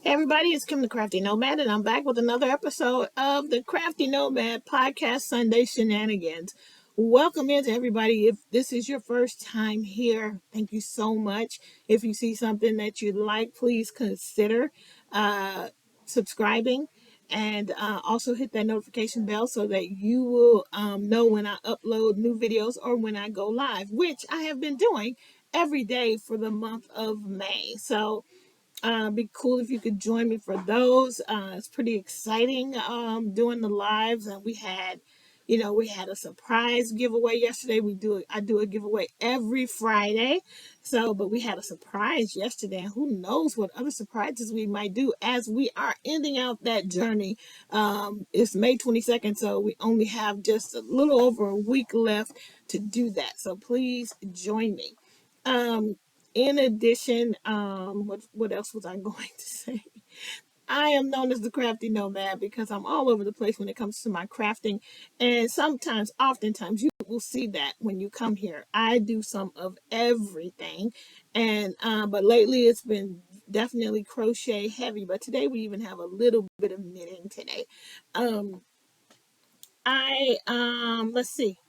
Hey everybody, it's Kim the Crafty Nomad, and I'm back with another episode of the Crafty Nomad Podcast Sunday Shenanigans. Welcome in to everybody. If this is your first time here, thank you so much. If you see something that you like, please consider subscribing and also hit that notification bell so that you will know when I upload new videos or when I go live, which I have been doing every day for the month of May. So be cool if you could join me for those. It's pretty exciting doing the lives, and we had a surprise giveaway yesterday. I do a giveaway every Friday, but we had a surprise yesterday, and who knows what other surprises we might do as we are ending out that journey. It's May 22nd, so we only have just a little over a week left to do that. So please join me. In addition, what else was I going to say? I am known as the Crafty Nomad because I'm all over the place when it comes to my crafting, and oftentimes, you will see that when you come here. I do some of everything, and but lately it's been definitely crochet heavy. But today we even have a little bit of knitting today. Let's see.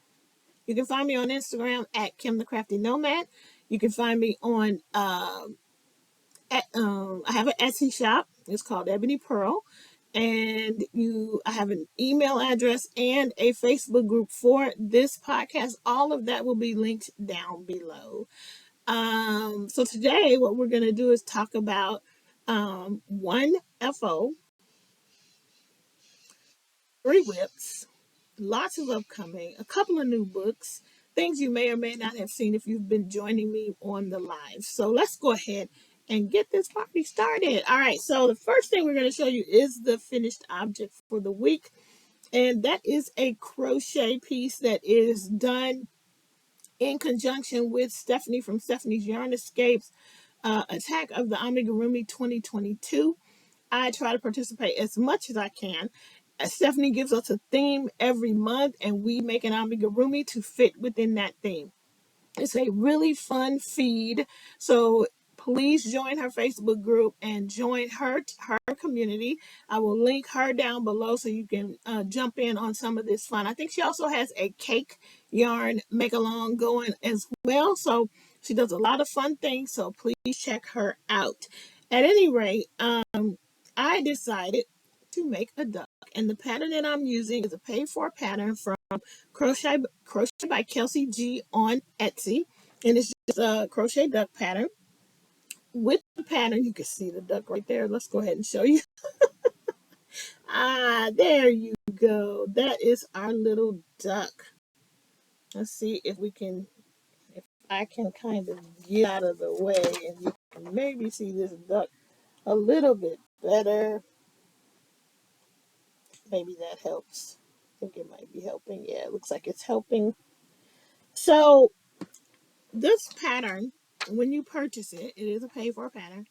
You can find me on Instagram at Kim the Crafty Nomad. You can find me on I have an Etsy shop. It's called Ebony Pearl, and I have an email address and a Facebook group for this podcast. All of that will be linked down below. So today, what we're gonna do is talk about one FO, three whips, lots of upcoming, a couple of new books, things you may or may not have seen if you've been joining me on the live. So let's go ahead and get this party started. All right, so the first thing we're going to show you is the finished object for the week. And that is a crochet piece that is done in conjunction with Stephanie from Stephanie's Yarn Escapes, Attack of the Amigurumi 2022. I try to participate as much as I can. Stephanie gives us a theme every month, and we make an amigurumi to fit within that theme. It's a really fun feed, so please join her Facebook group and join her community. I will link her down below so you can jump in on some of this fun. I think she also has a cake yarn make along going as well, so she does a lot of fun things, so please check her out. At any rate, I decided to make a duck, and the pattern that I'm using is a pay-for pattern from Crochet by Kelsey G on Etsy, and it's just a crochet duck pattern. With the pattern, you can see the duck right there. Let's go ahead and show you. There you go. That is our little duck. Let's see if I can kind of get out of the way and you can maybe see this duck a little bit better. Maybe that helps. I think it might be helping. Yeah, it looks like it's helping. So this pattern, when you purchase it, it is a pay-for pattern.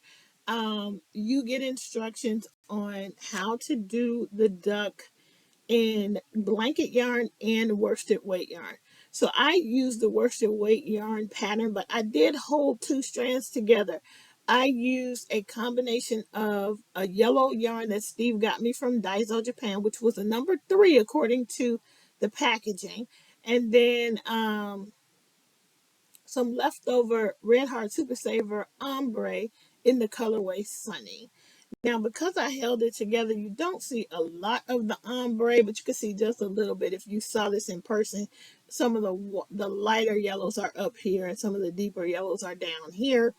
You get instructions on how to do the duck in blanket yarn and worsted weight yarn. So I used the worsted weight yarn pattern, but I did hold two strands together. I used a combination of a yellow yarn that Steve got me from Daiso, Japan, which was a number 3 according to the packaging, and then some leftover Red Heart Super Saver ombre in the colorway Sunny. Now, because I held it together, you don't see a lot of the ombre, but you can see just a little bit. If you saw this in person, some of the lighter yellows are up here and some of the deeper yellows are down here.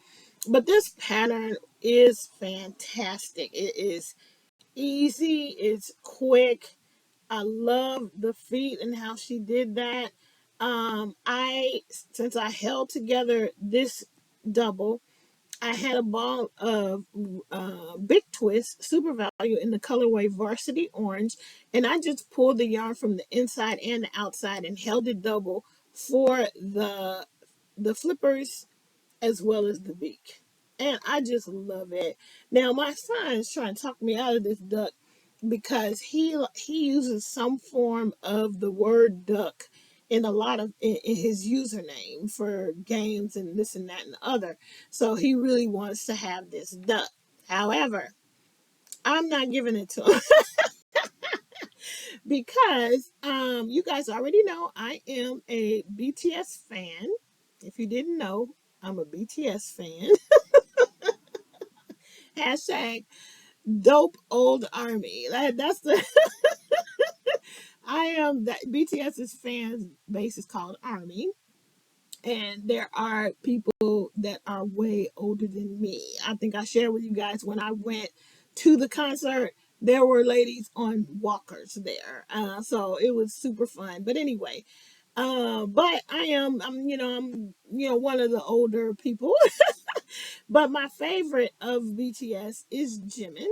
But this pattern is fantastic. It is easy. It's quick. I love the feet and how she did that. Since I held together this double, I had a ball of Big Twist Super Value in the colorway Varsity Orange, and I just pulled the yarn from the inside and the outside and held it double for the flippers as well as the beak. And I just love it. Now my son is trying to talk me out of this duck because he uses some form of the word duck in a lot of in his username for games and this and that and the other. So he really wants to have this duck. However, I'm not giving it to him because you guys already know I am a BTS fan. If you didn't know, I'm a BTS fan. Hashtag dope old army. That's the I am that BTS's fan base is called Army. And there are people that are way older than me. I think I shared with you guys when I went to the concert, there were ladies on walkers there. So it was super fun. But anyway, but I'm one of the older people. But my favorite of BTS is Jimin.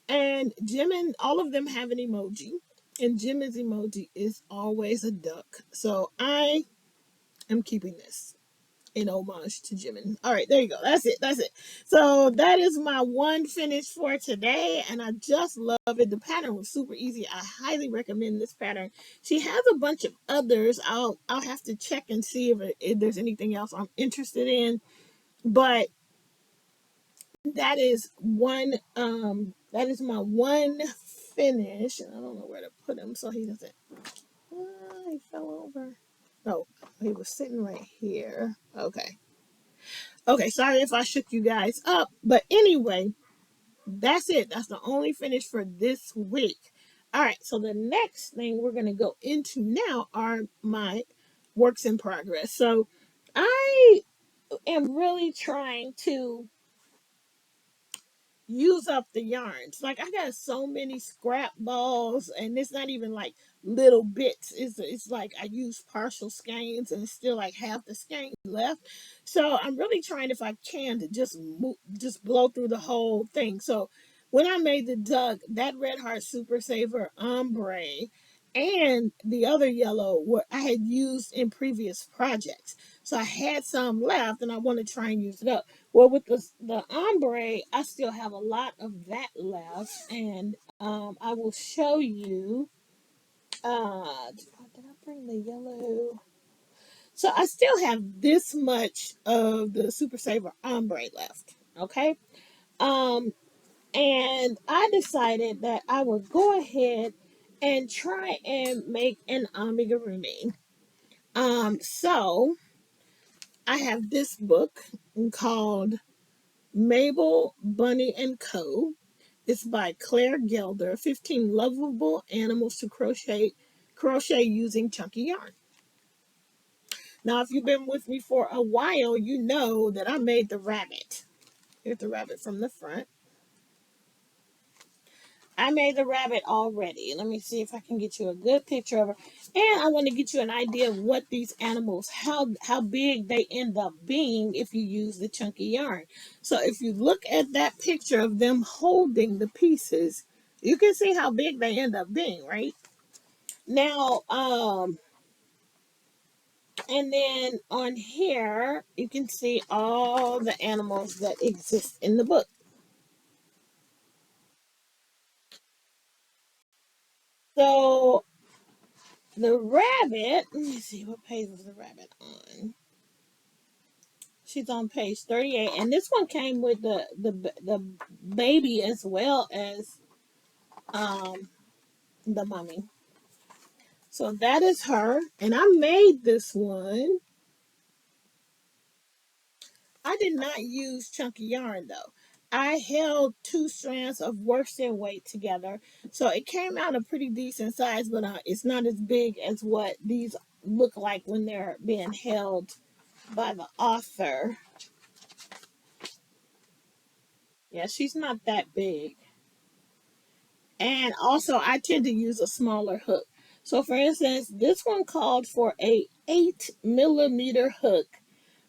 And Jimin, all of them have an emoji. And Jimin's emoji is always a duck. So I am keeping this in homage to Jimin. All right, there you go. That's it. That's it. So that is my one finish for today, and I just love it. The pattern was super easy. I highly recommend this pattern. She has a bunch of others. I'll have to check and see if there's anything else I'm interested in. But that is one. That is my one finish. I don't know where to put him so he doesn't. He fell over. No, he was sitting right here. Okay. Okay, sorry if I shook you guys up, but anyway, that's it. That's the only finish for this week. All right, so the next thing we're going to go into now are my works in progress. So I am really trying to use up the yarns. Like I got so many scrap balls, and it's not even like little bits. It's like I use partial skeins, and it's still like half the skein left. So I'm really trying, if I can, to just blow through the whole thing. So when I made the duck, that Red Heart Super Saver ombre and the other yellow what I had used in previous projects. So I had some left, and I want to try and use it up. Well, with the ombre, I still have a lot of that left, and I will show you. Did I bring the yellow? So I still have this much of the Super Saver ombre left. Okay, and I decided that I would go ahead and try and make an amigurumi. So I have this book called Mabel, Bunny, and Co. It's by Claire Gelder. 15 lovable animals to crochet using chunky yarn. Now, if you've been with me for a while, you know that I made the rabbit. Here's the rabbit from the front. I made the rabbit already. Let me see if I can get you a good picture of her. And I want to get you an idea of what these animals, how big they end up being if you use the chunky yarn. So if you look at that picture of them holding the pieces, you can see how big they end up being, right? Now, and then on here, you can see all the animals that exist in the book. So the rabbit, let me see, what page was the rabbit on? She's on page 38, and this one came with the baby as well as um the mummy. So that is her, and I made this one. I did not use chunky yarn though. I held two strands of worsted weight together, so it came out a pretty decent size, but it's not as big as what these look like when they're being held by the author. Yeah, she's not that big. And also, I tend to use a smaller hook. So, for instance, this one called for a 8 millimeter hook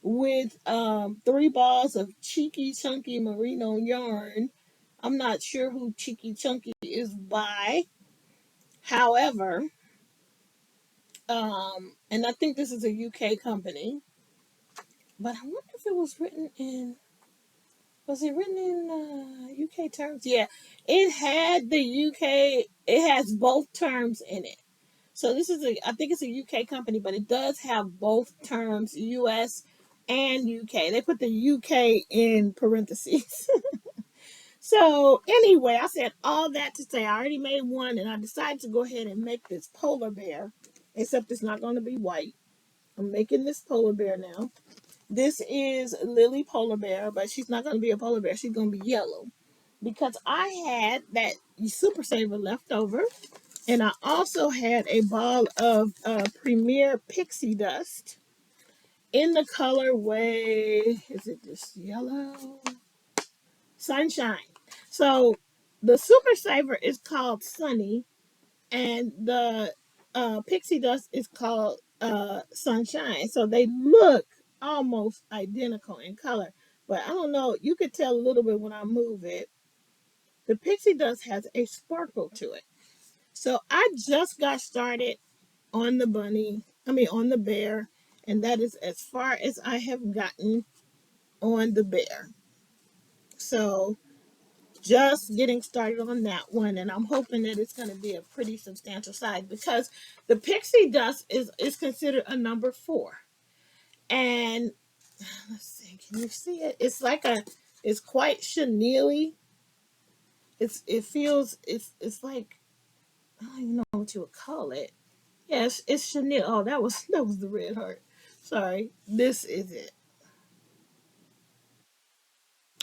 with 3 balls of cheeky chunky merino yarn. I'm not sure who Cheeky Chunky is by. However, and I think this is a UK company, but I wonder if it was written in. Was it written in UK terms? Yeah, it had the UK. It has both terms in it. So this is I think it's a UK company, but it does have both terms, US and UK. They put the UK in parentheses. So anyway, I said all that to say I already made one, and I decided to go ahead and make this polar bear, except it's not going to be white. I'm making this polar bear now. This is Lily Polar Bear, but she's not going to be a polar bear. She's going to be yellow because I had that Super Saver left over, and I also had a ball of Premier Pixie Dust in the colorway. Is it just yellow? Sunshine. So the Super Saver is called Sunny, and the Pixie Dust is called Sunshine. So they look almost identical in color, but I don't know. You could tell a little bit when I move it. The Pixie Dust has a sparkle to it. So I just got started on the bunny. I mean on the bear, and that is as far as I have gotten on the bear. So just getting started on that one, and I'm hoping that it's going to be a pretty substantial size because the pixie dust is considered a number 4. And let's see, can you see it? It's like it's quite chenille. It feels it's like, I don't even know what you would call it. Yes, it's chenille. Oh, that was the red heart. Sorry, this is it.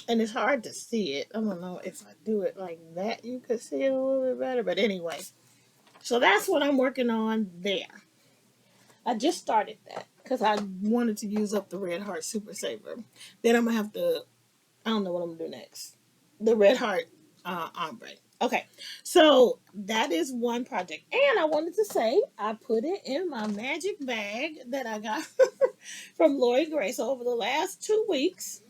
And it's hard to see it. I don't know if I do it like that, you could see it a little bit better. But anyway, so that's what I'm working on there. I just started that because I wanted to use up the Red Heart Super Saver. Then I'm going to have to, I don't know what I'm going to do next. The Red Heart ombre. Okay, so that is one project. And I wanted to say I put it in my magic bag that I got from Lori Gray. So over the last 2 weeks,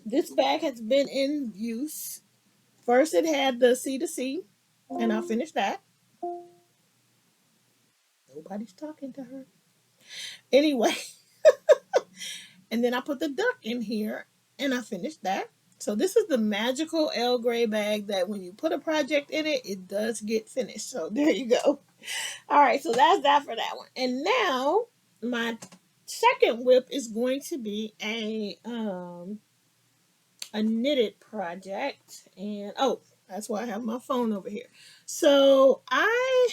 this bag has been in use. First, it had the C to C, and I finished that. Nobody's talking to her. Anyway, and then I put the duck in here, and I finished that. So this is the magical L Gray bag that when you put a project in it, it does get finished. So there you go. All right, so that's that for that one. And now my second whip is going to be a knitted project, and oh, that's why I have my phone over here. So I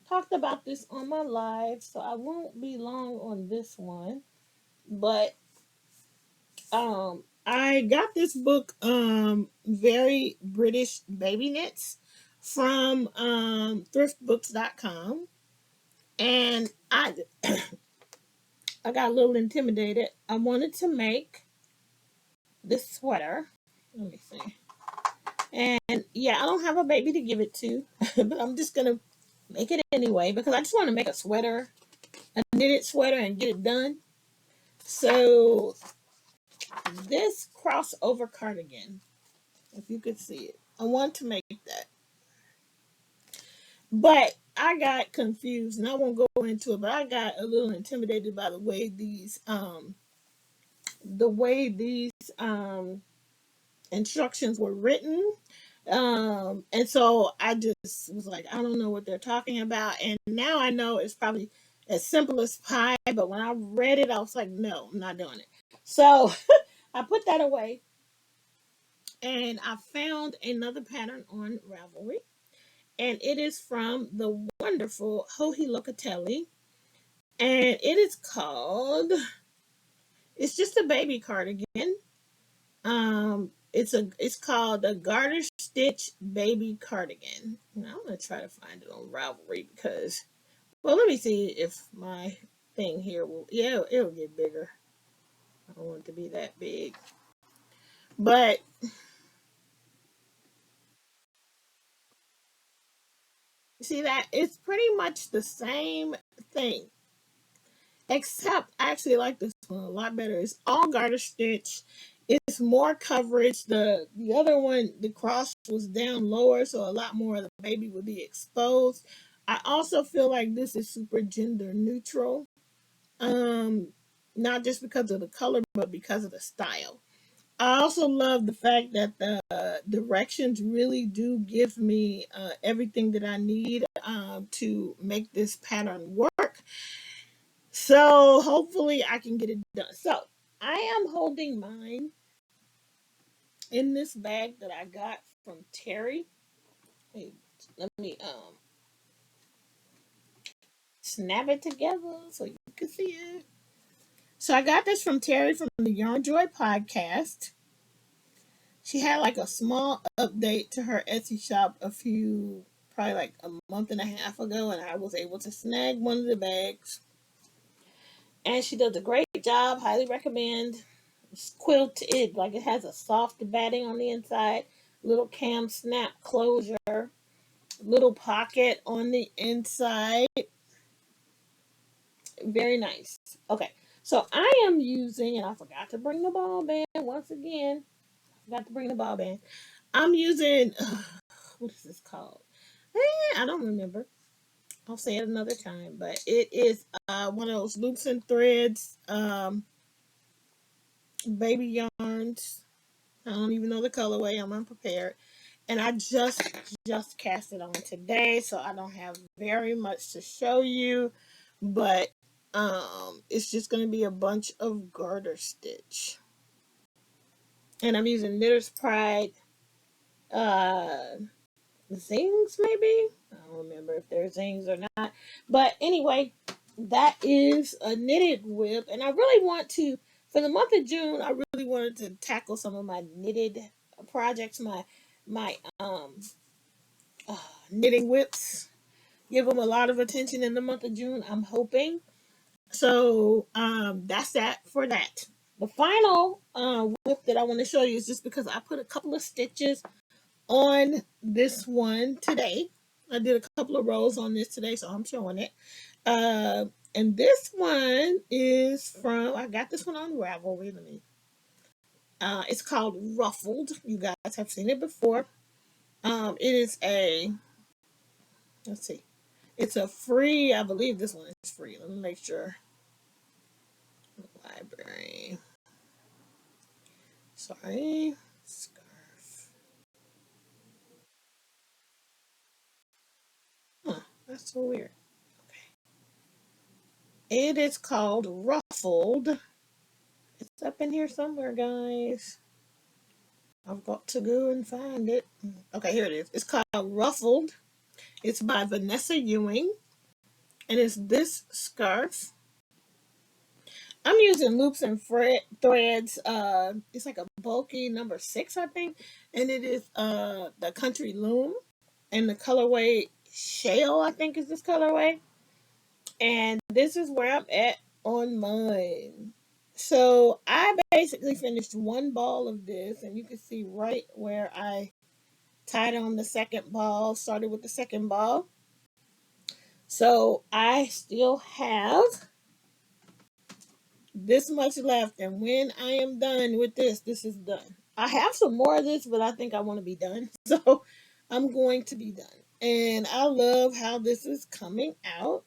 talked about this on my live, so I won't be long on this one. But I got this book, Very British Baby Knits, from thriftbooks.com, and I got a little intimidated. I wanted to make this sweater. Let me see. And yeah, I don't have a baby to give it to, but I'm just gonna make it anyway because I just want to make a sweater, a knitted sweater, and get it done. So this crossover cardigan, if you could see it, I want to make that, but I got confused, and I won't go into it. But I got a little intimidated by the way these instructions were written. And so I just was like, I don't know what they're talking about. And now I know it's probably as simple as pie, but when I read it, I was like, no, I'm not doing it. So I put that away, and I found another pattern on Ravelry, and it is from the wonderful Hohi Locatelli, and it is called, it's just a baby cardigan. It's called a garter stitch baby cardigan. Now I'm gonna try to find it on Ravelry because, well, let me see if my thing here will, yeah, it'll get bigger. I don't want it to be that big, but see that it's pretty much the same thing, except I actually like this one a lot better. It's all garter stitch. It's more coverage. The other one, the cross was down lower, so a lot more of the baby would be exposed. I also feel like this is super gender neutral. Um, Not just because of the color, but because of the style. I also love the fact that the directions really do give me everything that I need to make this pattern work. So hopefully I can get it done. So I am holding mine in this bag that I got from Terry. Hey, let me snap it together so you can see it. So I got this from Terry from the Yarn Joy podcast. She had like a small update to her Etsy shop probably like a month and a half ago, and I was able to snag one of the bags. And she does a great job. Highly recommend. It's quilted, like it has a soft batting on the inside, little cam snap closure, little pocket on the inside. Very nice. Okay, so I am using, and I forgot to bring the ball band once again. I forgot to bring the ball band. I'm using, what is this called? I don't remember. I'll say it another time, but it is one of those loops and threads, baby yarns. I don't even know the colorway. I'm unprepared. And I just cast it on today, so I don't have very much to show you, but it's just going to be a bunch of garter stitch. And I'm using Knitter's Pride uh zings, maybe. I don't remember if they're zings or not. But anyway, that is a knitted whip, and I really want to, for the month of June, I really wanted to tackle some of my knitted projects, my knitting whips. Give them a lot of attention in the month of June, I'm hoping. So that's that for that. The final whip that I want to show you is just because I put a couple of stitches on this one today. I did a couple of rows on this today, so I'm showing it. And this one is from, I got this one on Ravelry. It's called Ruffled. You guys have seen it before. It is let's see. It's a free, I believe this one is free. Let me make sure. Library. Sorry. Scarf. Huh, that's so weird. Okay. It is called Ruffled. It's up in here somewhere, guys. I've got to go and find it. Okay, here it is. It's called Ruffled. It's by Vanessa Ewing. And it's this scarf. I'm using loops and threads. It's like a bulky number 6, I think. And it is the Country Loom. And the colorway Shale, I think is this colorway. And this is where I'm at on mine. So I basically finished one ball of this, and you can see right where I tied on the second ball, started with the second ball. So I still have this much left, and when I am done with this is done. I have some more of this, but I think I want to be done. So I'm going to be done. And I love how this is coming out.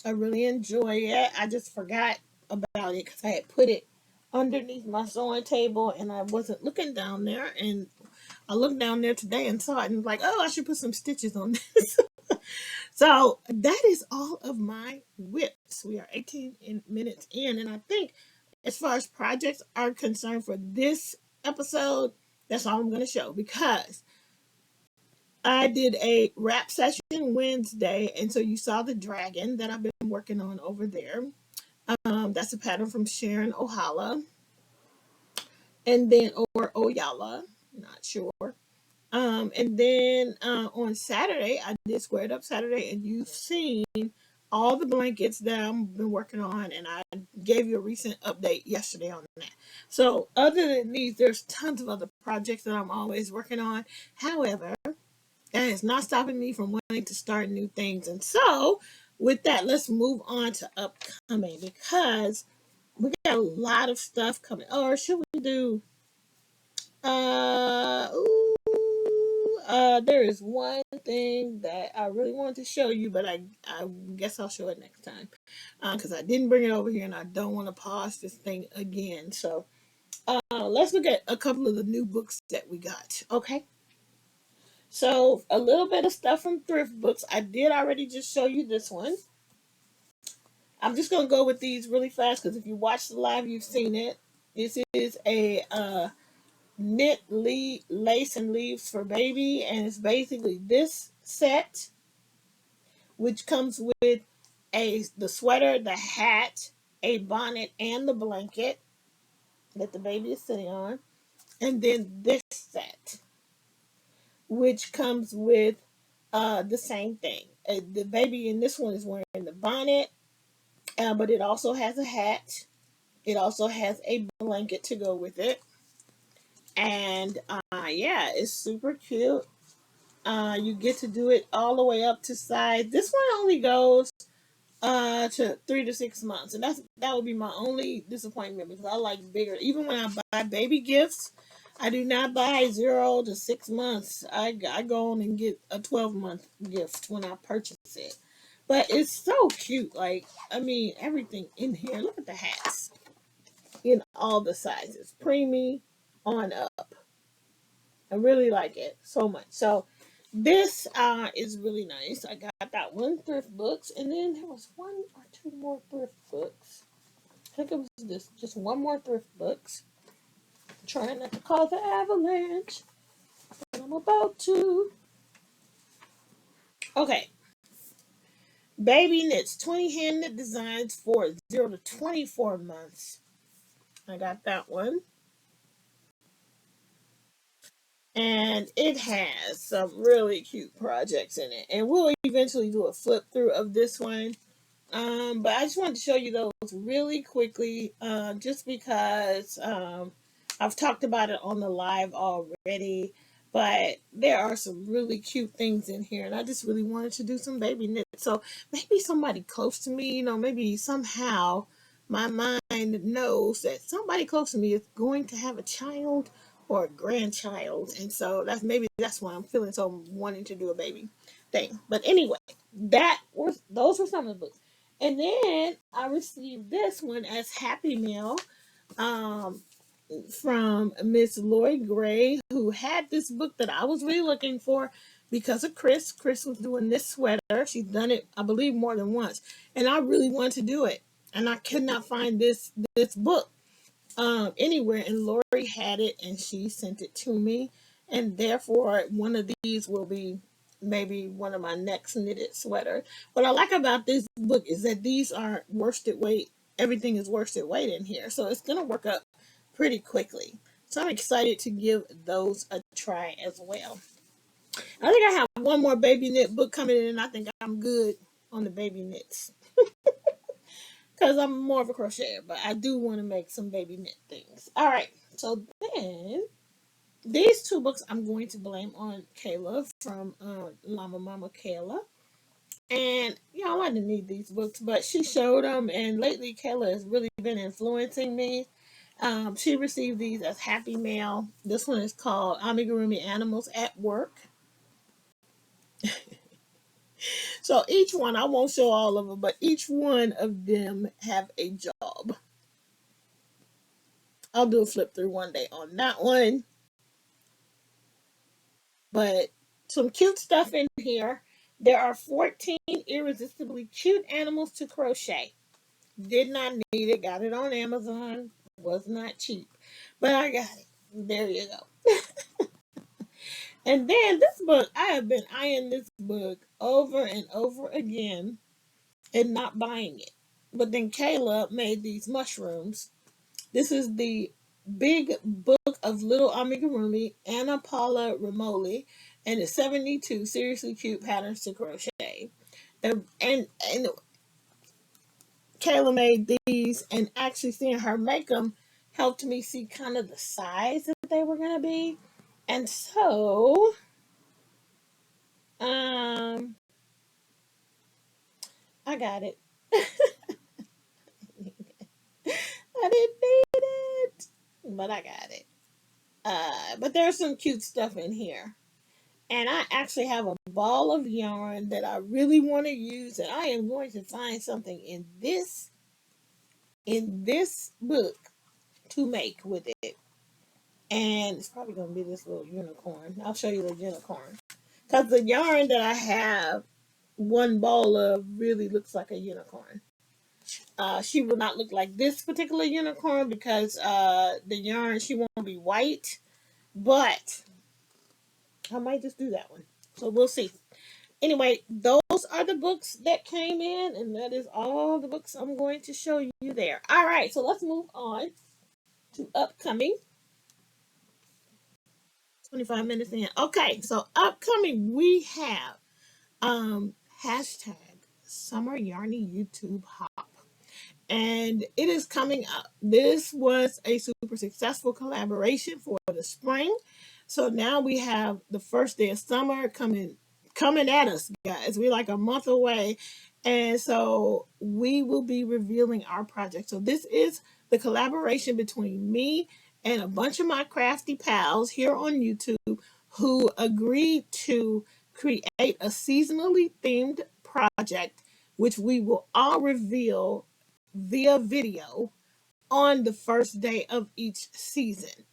I really enjoy it. I just forgot about it because I had put it underneath my sewing table and I wasn't looking down there. And I looked down there today and saw it and was like, oh, I should put some stitches on this. So that is all of my whips. We are 18 minutes in, and I think as far as projects are concerned for this episode, that's all I'm going to show because I did a wrap session Wednesday, and so you saw the dragon that I've been working on over there. That's a pattern from Sharon Ohala, and then or Oyala, not sure. And then on Saturday, I did Squared Up Saturday, and you've seen all the blankets that I've been working on, and I gave you a recent update yesterday on that. So, other than these, there's tons of other projects that I'm always working on. However, that is not stopping me from wanting to start new things. And so, with that, let's move on to upcoming because we got a lot of stuff coming. Or should we do? Ooh, there is one thing that I really wanted to show you, but I guess I'll show it next time because I didn't bring it over here and I don't want to pause this thing again. So let's look at a couple of the new books that we got. Okay. So a little bit of stuff from thrift books. I did already just show you this one. I'm just gonna go with these really fast because if you watch the live, you've seen it. This is a knit lace and leaves for baby, and it's basically this set, which comes with the sweater, the hat, a bonnet, and the blanket that the baby is sitting on, and then this set, which comes with the same thing. The baby in this one is wearing the bonnet, but it also has a hat. It also has a blanket to go with it, and yeah, it's super cute. You get to do it all the way up to size. This one only goes to 3 to 6 months, and that would be my only disappointment because I like bigger. Even when I buy baby gifts, I do not buy 0 to 6 months. I go on and get a 12-month gift when I purchase it. But it's so cute. Like, I mean, everything in here. Look at the hats in all the sizes, preemie on up. I really like it so much. So this is really nice. I got that one thrift books, and then there was one or two more thrift books. I think it was this, just one more thrift books. Trying not to cause an avalanche, but I'm about to. Okay, baby knits 20 hand knit designs for 0 to 24 months. I got that one. And it has some really cute projects in it. And we'll eventually do a flip through of this one. But I just wanted to show you those really quickly, just because I've talked about it on the live already. But there are some really cute things in here, and I just really wanted to do some baby knit. So maybe somebody close to me, maybe somehow my mind knows that somebody close to me is going to have a child or a grandchild, and so that's why I'm feeling so wanting to do a baby thing. But anyway, those were some of the books. And then I received this one as Happy Meal um, from Miss Lloyd Gray, who had this book that I was really looking for because of Chris. Chris was doing this sweater. She's done it, I believe, more than once. And I really wanted to do it. And I could not find this book anywhere. And Lori had it and she sent it to me. And therefore, one of these will be maybe one of my next knitted sweaters. What I like about this book is that these are worsted weight. Everything is worsted weight in here. So it's going to work up pretty quickly. So I'm excited to give those a try as well. I think I have one more baby knit book coming in, and I think I'm good on the baby knits because I'm more of a crocheter, but I do want to make some baby knit things. All right, so then these two books I'm going to blame on Kayla from Llama Mama Kayla. And I didn't need these books, but she showed them, and lately Kayla has really been influencing me. She received these as Happy Mail. This one is called Amigurumi Animals at Work. So each one, I won't show all of them, but each one of them have a job. I'll do a flip through one day on that one. But some cute stuff in here. There are 14 irresistibly cute animals to crochet. Did not need it. Got it on Amazon. Was not cheap. But I got it. There you go. And then this book, I have been eyeing this book over and over again and not buying it. But then Kayla made these mushrooms. This is the Big Book of Little Amigurumi, Anna Paula Ramoli, and the 72 Seriously Cute Patterns to Crochet. And Kayla made these, and actually seeing her make them helped me see kind of the size that they were going to be. And so, I got it. I didn't need it, but I got it. But there's some cute stuff in here. And I actually have a ball of yarn that I really want to use, and I am going to find something in this book to make with it. And it's probably going to be this little unicorn. I'll show you the unicorn. Because the yarn that I have, one ball of, really looks like a unicorn. She will not look like this particular unicorn because the yarn, she won't be white. but I might just do that one. So we'll see. Anyway, those are the books that came in, and that is all the books I'm going to show you there. All right, so let's move on to upcoming. 25 minutes in. Okay, so upcoming we have hashtag Summer Yarny YouTube Hop. And it is coming up. This was a super successful collaboration for the spring. So now we have the first day of summer coming at us, guys. We're like a month away. And so we will be revealing our project. So this is the collaboration between me and a bunch of my crafty pals here on YouTube who agreed to create a seasonally themed project, which we will all reveal via video on the first day of each season.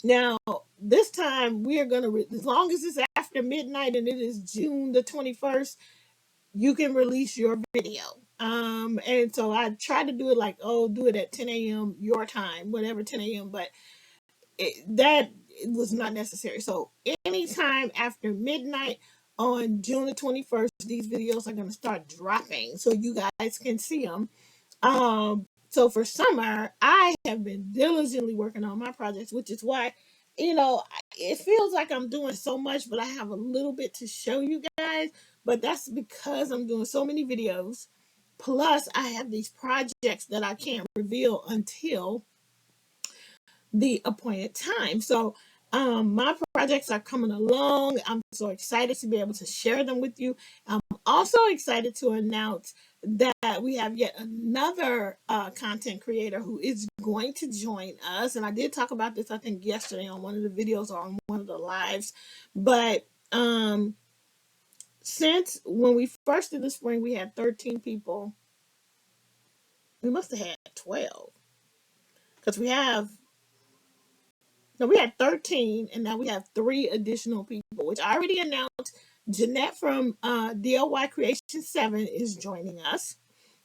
Now, this time we are going to, as long as it's after midnight and it is June the 21st, you can release your video. And so I try to do it like, do it at 10 a.m. your time, whatever 10 a.m. But that was not necessary. So anytime after midnight on June the 21st, these videos are going to start dropping so you guys can see them. So for summer, I have been diligently working on my projects, which is why, it feels like I'm doing so much, but I have a little bit to show you guys. But that's because I'm doing so many videos. Plus, I have these projects that I can't reveal until the appointed time. So my projects are coming along. I'm so excited to be able to share them with you. I'm also excited to announce that we have yet another content creator who is going to join us. And I did talk about this, I think, yesterday on one of the videos or on one of the lives. But since when we first did the spring, we had 13 people. We must have had 12. Because we had 13, and now we have 3 additional people, which I already announced. Jeanette from DIY Creation 7 is joining us,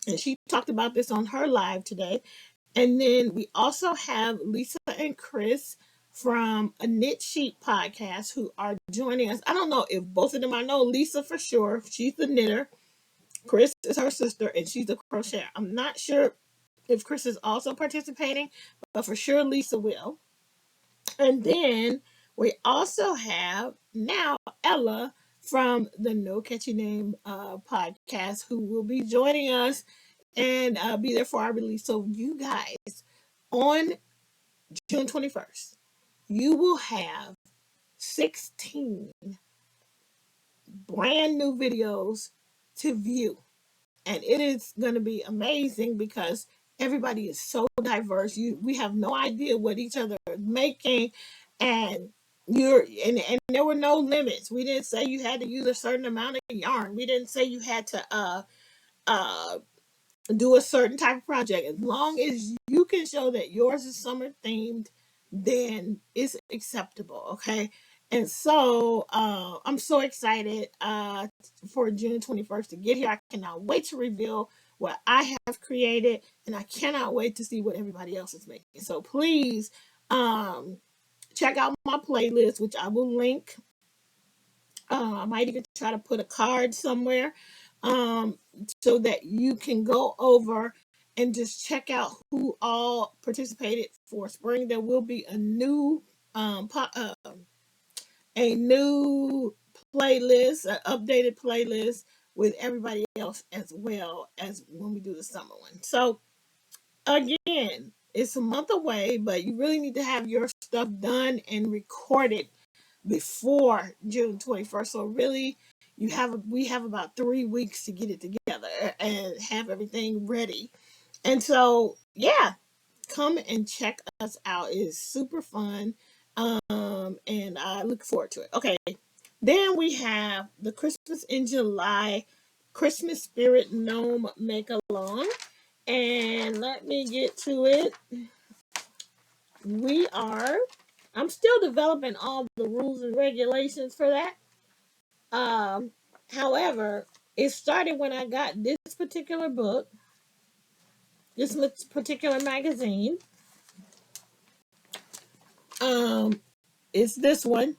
and she talked about this on her live today. And then we also have Lisa and Chris from a Knit Sheet podcast who are joining us. I don't know if both of them, I know Lisa for sure. She's the knitter. Chris is her sister, and she's a crocheter. I'm not sure if Chris is also participating, but for sure Lisa will. And then we also have now Ella from the No Catchy Name podcast who will be joining us and be there for our release. So you guys, on June 21st, you will have 16 brand new videos to view. And it is going to be amazing because everybody is so diverse. We have no idea what each other is making, and and there were no limits. We didn't say you had to use a certain amount of yarn. We didn't say you had to uh do a certain type of project. As long as you can show that yours is summer themed, then it's acceptable. Okay. And so I'm so excited for June 21st to get here. I cannot wait to reveal what I have created, and I cannot wait to see what everybody else is making. So please check out my playlist, which I will link. I might even try to put a card somewhere so that you can go over and just check out who all participated for spring. There will be a new playlist, an updated playlist with everybody else as well as when we do the summer one. So again, it's a month away, but you really need to have your stuff done and recorded before June 21st. So really, we have about 3 weeks to get it together and have everything ready. And so, yeah, come and check us out. It is super fun. And I look forward to it. Okay. Then we have the Christmas in July Christmas Spirit Gnome Make Along. And let me get to it. I'm still developing all the rules and regulations for that. However, it started when I got this particular book, this particular magazine. It's this one.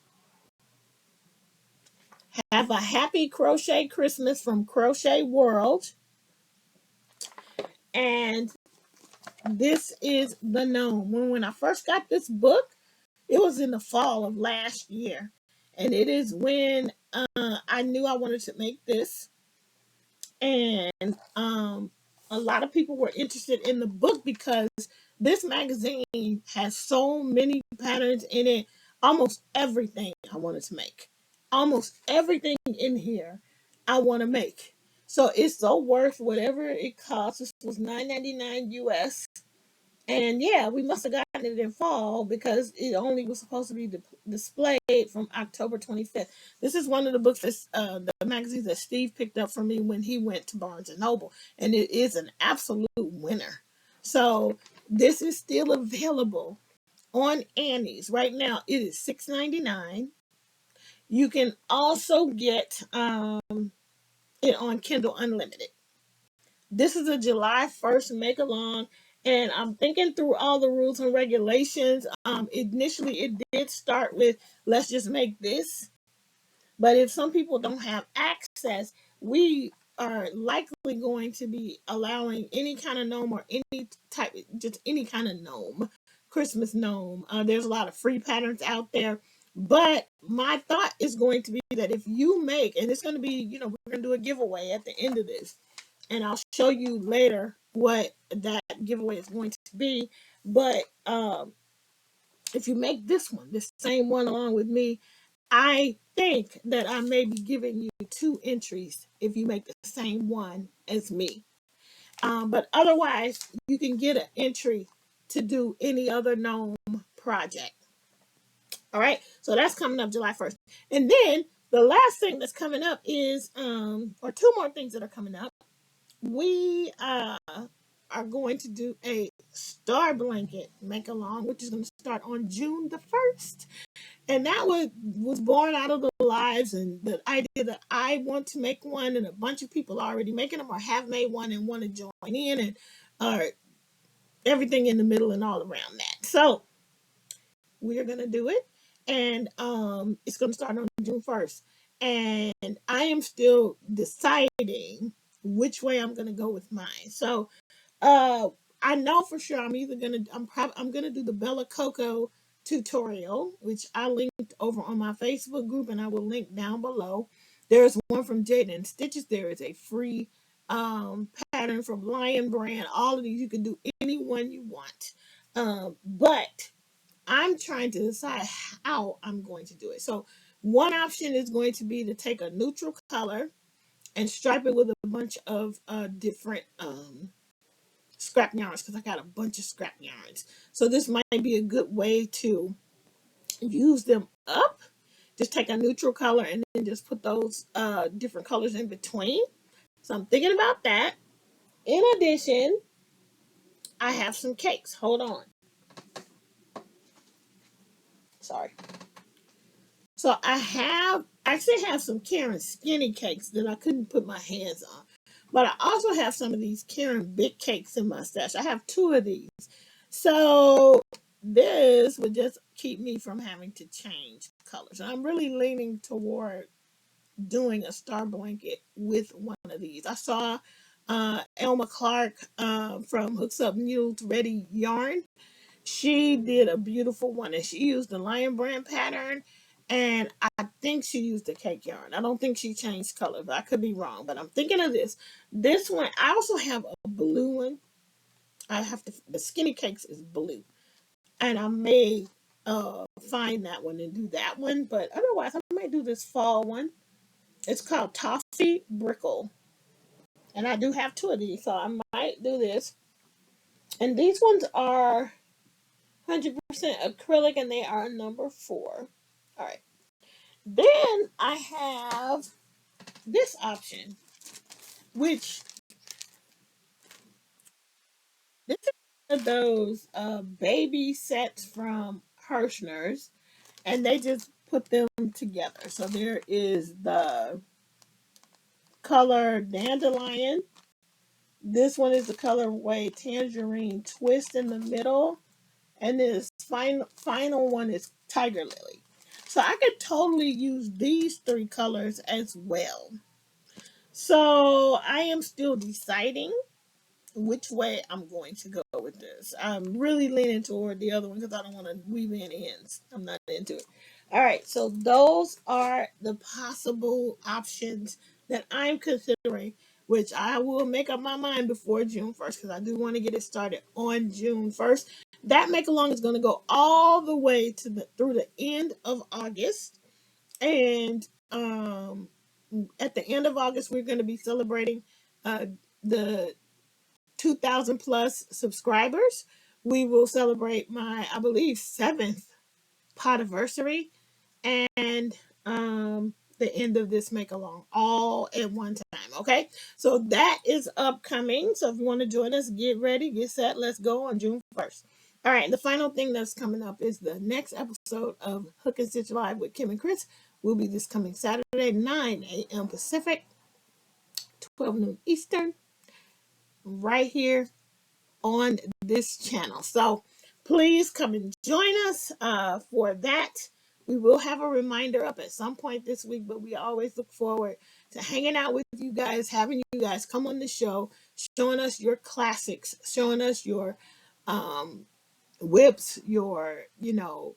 Have a happy crochet Christmas from Crochet World. And this is the Gnome. When I first got this book, it was in the fall of last year. And it is when I knew I wanted to make this. And a lot of people were interested in the book because this magazine has so many patterns in it. Almost everything I wanted to make. Almost everything in here I want to make. So it's so worth whatever it costs. This was $9.99 US. And yeah, we must have gotten it in fall because it only was supposed to be displayed from October 25th. This is one of the books that the magazines that Steve picked up for me when he went to Barnes and Noble, and it is an absolute winner. So this is still available on Annie's right now. It is $6.99. You can also get it on Kindle Unlimited. This is a July 1st make along, and I'm thinking through all the rules and regulations. Initially, it did start with let's just make this, but if some people don't have access, we are likely going to be allowing any kind of gnome or any type, just any kind of gnome, Christmas gnome. There's a lot of free patterns out there. But my thought is going to be that if you make, and it's going to be, we're going to do a giveaway at the end of this, and I'll show you later what that giveaway is going to be. But if you make this one, this same one along with me, I think that I may be giving you 2 entries if you make the same one as me. But otherwise, you can get an entry to do any other gnome project. All right, so that's coming up July 1st. And then the last thing that's coming up is, or 2 more things that are coming up. We are going to do a star blanket make along, which is going to start on June the 1st. And that was born out of the lives and the idea that I want to make one, and a bunch of people are already making them or have made one and want to join in, and everything in the middle and all around that. So we are going to do it, and it's going to start on June 1st. And I am still deciding which way I'm going to go with mine. So I know for sure I'm gonna do the Bella Coco tutorial, which I linked over on my Facebook group, and I will link down below. There's one from Jaden and Stitches. There is a free pattern from Lion Brand. All of these you can do any one you want. But I'm trying to decide how I'm going to do it. So one option is going to be to take a neutral color and stripe it with a bunch of different scrap yarns, because I got a bunch of scrap yarns. So this might be a good way to use them up. Just take a neutral color and then just put those different colors in between. So I'm thinking about that. In addition, I have some cakes. Hold on. Sorry. So I actually have some Karen skinny cakes that I couldn't put my hands on. But I also have some of these Karen big cakes in my stash. I have 2 of these. So this would just keep me from having to change colors. And I'm really leaning toward doing a star blanket with one of these. I saw Elma Clark from Hooks Up Mules Ready Yarn. She did a beautiful one, and she used the Lion Brand pattern, and I think she used the cake yarn. I don't think she changed color, but I could be wrong. But I'm thinking of this. This one, I also have a blue one. The skinny cakes is blue, and I may find that one and do that one. But otherwise, I may do this fall one. It's called Toffee Brickle, and I do have 2 of these, so I might do this. And these ones are 100% acrylic, and they are number 4. All right. Then I have this option, which this is one of those baby sets from Hirschner's, and they just put them together. So there is the color Dandelion. This one is the colorway Tangerine Twist in the middle. And this final one is Tiger Lily. So I could totally use these 3 colors as well. So I am still deciding which way I'm going to go with this. I'm really leaning toward the other one because I don't want to weave in ends. I'm not into it. All right, so those are the possible options that I'm considering, which I will make up my mind before June 1st because I do want to get it started on June 1st. That make along is going to go all the way to through the end of August, and at the end of August we're going to be celebrating the 2,000 plus subscribers. We will celebrate my, I believe, 7th podiversary and the end of this make along all at one time. Okay, so that is upcoming. So if you want to join us, get ready, get set, let's go on June 1st. All right, the final thing that's coming up is the next episode of Hook and Stitch Live with Kim and Chris. Will be this coming Saturday, 9 a.m. Pacific, 12 noon Eastern, right here on this channel. So please come and join us for that. We will have a reminder up at some point this week, but we always look forward to hanging out with you guys, having you guys come on the show, showing us your classics, showing us your whips, your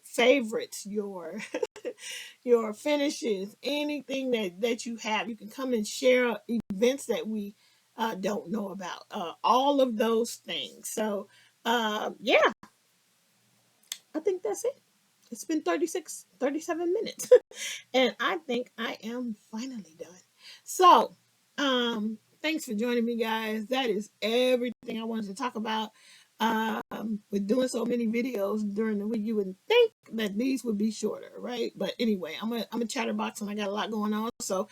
favorites, your finishes, anything that you have. You can come and share events that we don't know about, all of those things. So yeah, I think that's it. It's been 37 minutes. And I think I am finally done. So thanks for joining me, guys. That is everything I wanted to talk about. With doing so many videos during the week, you would think that these would be shorter, right? But anyway, I'm a chatterbox and I got a lot going on. So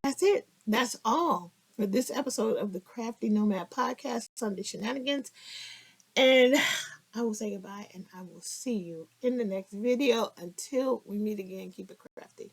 that's it. That's all for this episode of the Crafty Nomad Podcast, Sunday Shenanigans. And I will say goodbye and I will see you in the next video. Until we meet again, keep it crafty.